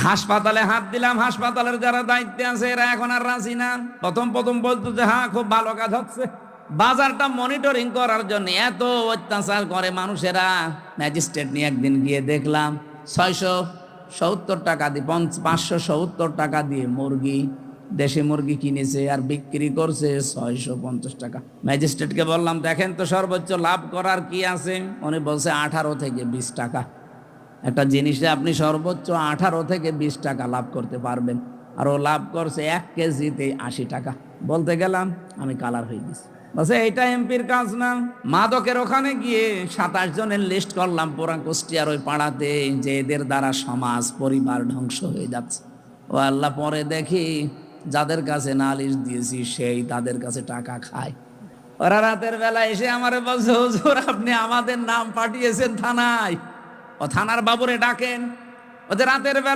হাসপাতালে হাত দিলাম, হাসপাতালের যারা দায়িত্বে আছে এরা এখন আর রাজি না। প্রথম প্রথম বলতো যে হ্যাঁ খুব ভালো কাজ হচ্ছে। বাজারটা মনিটরিং করার জন্য এত অত্যাচার করে মানুষেরা। ম্যাজিস্ট্রেট নিয়ে একদিন গিয়ে দেখলাম 670 টাকা দিয়ে 570 টাকা দিয়ে মুরগি, দেশি মুরগি কিনেছে আর বিক্রি করছে 650 টাকা। ম্যাজিস্ট্রেটকে বললাম দেখেন তো সর্বোচ্চ লাভ করার কি আছে। উনি বলছে 18 থেকে 20 টাকা। একটা জিনিসে আপনি সর্বোচ্চ 18 থেকে 20 টাকা লাভ করতে পারবেন, আর ও লাভ করছে 1 কেজিতে 80 টাকা। বলতে গেলাম আমি কালার হয়ে গেছি। বলছে এইটা এমপির কাজ না। মাদকের ওখানে গিয়ে 27 জনের লিস্ট করলাম পুরা কুষ্টিয়ার ওই পাড়াতে, যে এদের দ্বারা সমাজ পরিবার ধ্বংস হয়ে যাচ্ছে। ও আল্লাহ, পরে দেখি যাদের কাছে নালিশ দিয়েছি সেই তাদের কাছে টাকা খায়। ওরা রাতের বেলা এসে আমারে বলছে হুজুর আপনি আমাদের নাম পাঠিয়েছেন থানায়, ও থানার বাবুরে ডাকেন। ওদের রাতের বেলা